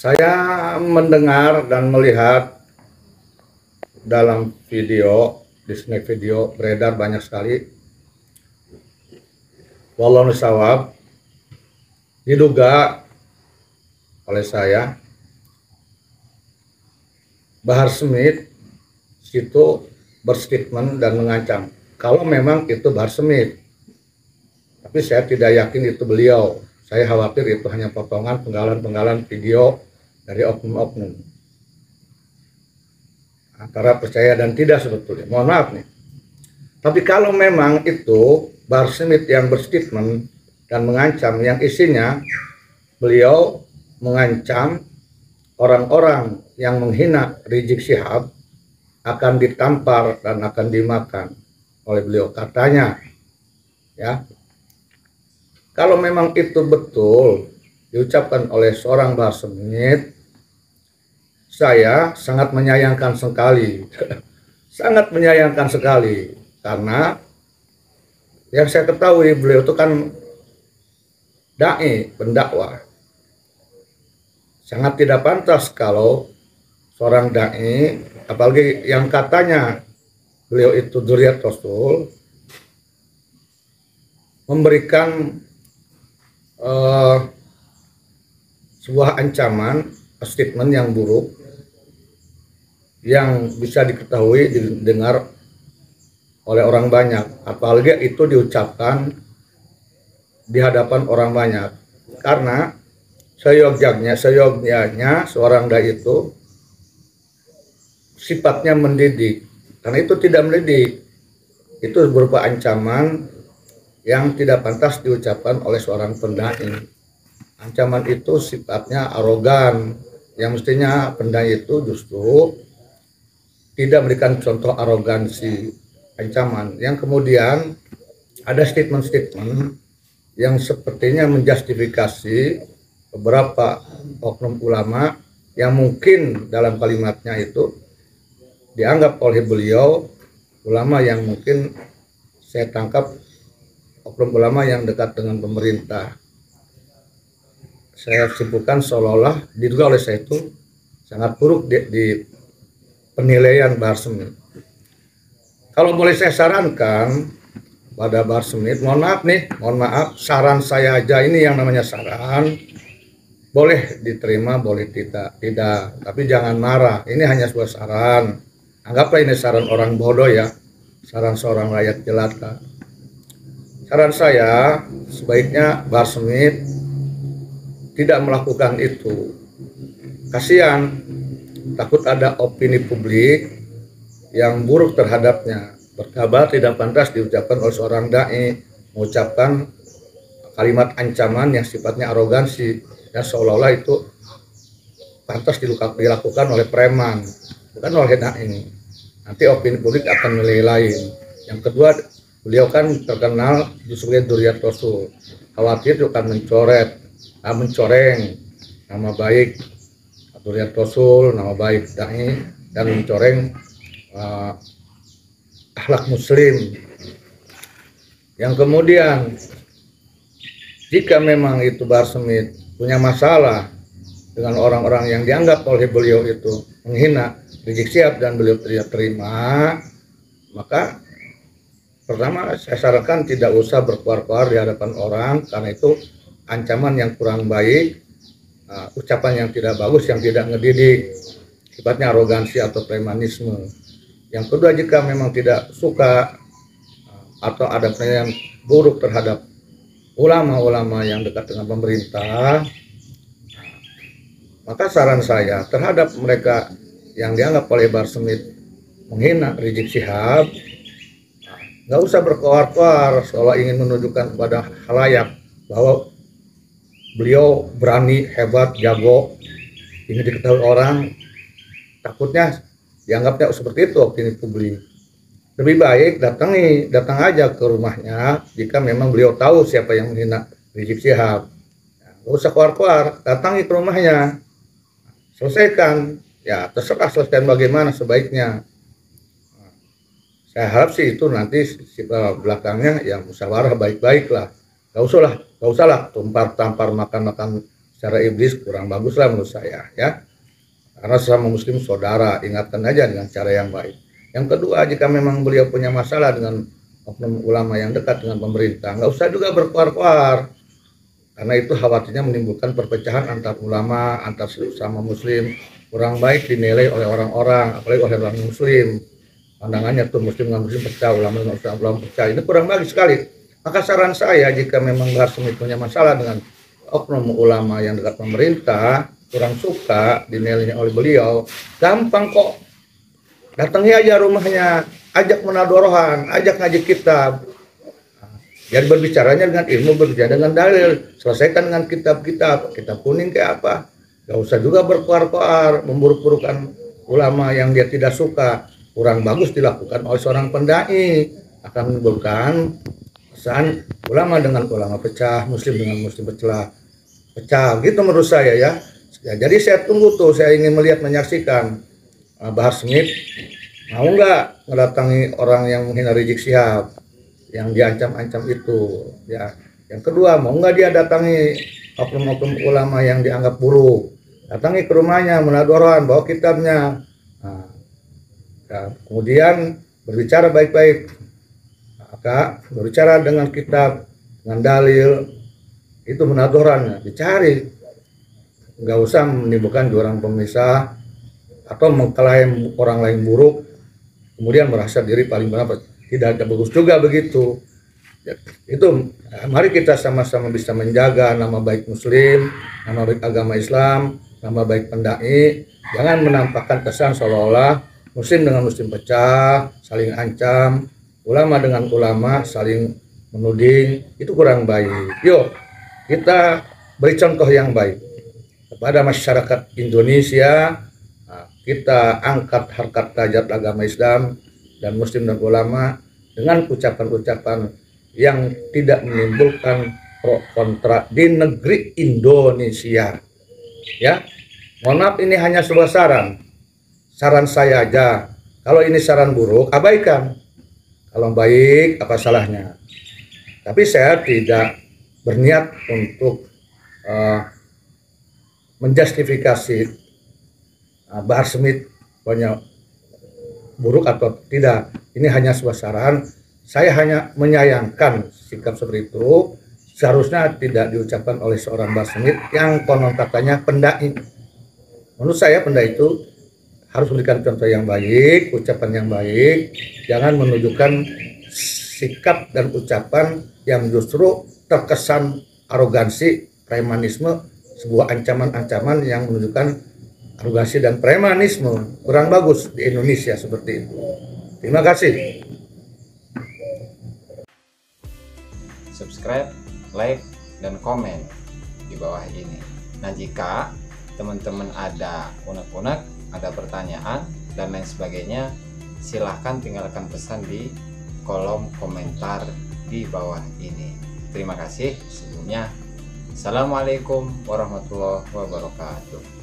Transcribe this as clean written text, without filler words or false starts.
Saya mendengar dan melihat dalam video, di snack video beredar banyak sekali. Wallahu nusawab, diduga oleh saya Bahar Smith itu berstatement dan mengancam kalau memang itu Bahar Smith, tapi saya tidak yakin itu beliau. Saya khawatir itu hanya potongan penggalan-penggalan video dari oknum-oknum, antara percaya dan tidak sebetulnya. Mohon maaf nih. Tapi kalau memang itu Bahar Smith yang berstatement dan mengancam, yang isinya beliau mengancam orang-orang yang menghina Rizik Syihab akan ditampar dan akan dimakan oleh beliau, katanya. Ya, kalau memang itu betul diucapkan oleh seorang Bahar Smith, saya sangat menyayangkan sekali, sangat menyayangkan sekali, karena yang saya ketahui beliau itu kan dai, pendakwah. Sangat tidak pantas kalau seorang dai, apalagi yang katanya beliau itu dzurriyyat Rasul, memberikan sebuah ancaman, statement yang buruk yang bisa diketahui, didengar oleh orang banyak, apalagi itu diucapkan di hadapan orang banyak. Karena seyogyanya seorang dai itu sifatnya mendidik, karena itu tidak mendidik, itu berupa ancaman yang tidak pantas diucapkan oleh seorang pendai. Ancaman itu sifatnya arogan, yang mestinya pendai itu justru tidak memberikan contoh arogansi ancaman. Yang kemudian ada statement-statement yang sepertinya menjustifikasi beberapa oknum ulama yang mungkin dalam kalimatnya itu dianggap oleh beliau ulama yang mungkin saya tangkap oknum ulama yang dekat dengan pemerintah. Saya simpulkan seolah-olah diduga oleh saya itu sangat buruk di penilaian Bahar Smith. Kalau boleh saya sarankan pada Bahar Smith, mohon maaf, saran saya aja ini yang namanya saran, boleh diterima, boleh tidak, tapi jangan marah. Ini hanya sebuah saran. Anggaplah ini saran orang bodoh ya, saran seorang rakyat jelata. Saran saya, sebaiknya Bahar Smith tidak melakukan itu. Kasihan, takut ada opini publik yang buruk terhadapnya. Berkabar tidak pantas diucapkan oleh seorang dai, mengucapkan kalimat ancaman yang sifatnya arogansi, dan seolah-olah itu pantas dilakukan oleh preman, bukan oleh dai. Nanti opini publik akan menilai lain. Yang kedua, beliau kan terkenal sebagai dzurriyyat Rasul, khawatir itu akan mencoreng nama baik dzurriyyat Rasul, nama baik dai, dan mencoreng akhlak muslim. Yang kemudian, jika memang itu Bahar Smith punya masalah dengan orang-orang yang dianggap oleh beliau itu menghina Rizik Syihab dan beliau tidak terima, maka pertama saya sarankan tidak usah berkuar-kuar di hadapan orang, karena itu ancaman yang kurang baik, ucapan yang tidak bagus, yang tidak ngedidik, sifatnya arogansi atau premanisme. Yang kedua, jika memang tidak suka atau ada penilaian buruk terhadap ulama-ulama yang dekat dengan pemerintah, maka saran saya terhadap mereka yang dianggap oleh Bahar Smith menghina Rizik Syihab, nggak usah berkoar-koar seolah ingin menunjukkan kepada khalayak bahwa beliau berani, hebat, jago, ini diketahui orang. Takutnya dianggapnya seperti itu opini publik. Lebih baik datang aja ke rumahnya jika memang beliau tahu siapa yang menghina Rizik Syihab. Nggak usah keluar-keluar, datangi ke rumahnya, selesaikan. Ya terserah selesaikan bagaimana sebaiknya. Saya harap sih itu nanti belakangnya ya musyawarah baik-baik lah. Gak usah lah tumpar-tampar makan-makan secara iblis kurang bagus lah menurut saya ya. Karena sesama muslim saudara, ingatkan aja dengan cara yang baik. Yang kedua, jika memang beliau punya masalah dengan oknum ulama yang dekat dengan pemerintah, nggak usah juga berkuar-kuar, karena itu khawatirnya menimbulkan perpecahan antar ulama, antar sesama muslim. Kurang baik dinilai oleh orang-orang, apalagi oleh orang muslim. Pandangannya tuh muslim dengan muslim pecah, ulama dengan ulama pecah. Ini kurang baik sekali. Maka saran saya, jika memang Bahar Smith punya masalah dengan oknum ulama yang dekat pemerintah, kurang suka dinilainya oleh beliau, gampang kok. Datangi aja rumahnya, ajak munadorohan, ajak ngaji kitab. Jadi berbicaranya dengan ilmu, berbicara dengan dalil, selesaikan dengan kitab-kitab, kitab kuning kayak apa. Gak usah juga berkuar-kuar, memburuk-burukan ulama yang dia tidak suka. Kurang bagus dilakukan oleh seorang pendai, akan menimbulkan kesan ulama dengan ulama pecah, muslim dengan muslim pecah, gitu menurut saya ya. Jadi saya tunggu tuh, saya ingin melihat, menyaksikan Bahar Smith mau nggak mendatangi orang yang menghina Rizik Syihab, yang diancam-ancam itu ya. Yang kedua, mau nggak dia datangi oknum-oknum ulama yang dianggap buruk, datangi ke rumahnya, munadorohan, bawa kitabnya, nah, ya, kemudian berbicara baik-baik, maka berbicara dengan kitab, dengan dalil, itu munadorohannya dicari, nggak usah menimbulkan jurang pemisah atau mengklaim orang lain buruk kemudian merasa diri paling benar. Tidak ada bagus juga begitu ya. Itu mari kita sama-sama bisa menjaga nama baik muslim, nama baik agama Islam, nama baik pendai. Jangan menampakkan kesan seolah-olah muslim dengan muslim pecah, saling ancam, ulama dengan ulama saling menuding. Itu kurang baik. Yuk kita beri contoh yang baik kepada masyarakat Indonesia. Kita angkat harkat derajat agama Islam dan muslim dan ulama dengan ucapan-ucapan yang tidak menimbulkan pro kontra di negeri Indonesia ya. Mohon maaf, ini hanya sebuah saran saya aja. Kalau ini saran buruk, abaikan. Kalau baik, apa salahnya? Tapi saya tidak berniat untuk menjustifikasi Bahar Smith banyak buruk atau tidak. Ini hanya sebuah saran. Saya hanya menyayangkan sikap seperti itu. Seharusnya tidak diucapkan oleh seorang Bahar Smith yang konon katanya pendai. Menurut saya pendai itu harus memberikan contoh yang baik, ucapan yang baik. Jangan menunjukkan sikap dan ucapan yang justru terkesan arogansi, premanisme, sebuah ancaman-ancaman yang menunjukkan arogansi dan premanisme. Kurang bagus di Indonesia seperti itu. Terima kasih. Subscribe, like, dan komen di bawah ini. Nah, jika teman-teman ada unek-unek, ada pertanyaan, dan lain sebagainya, silahkan tinggalkan pesan di kolom komentar di bawah ini. Terima kasih sebelumnya. Assalamualaikum warahmatullahi wabarakatuh.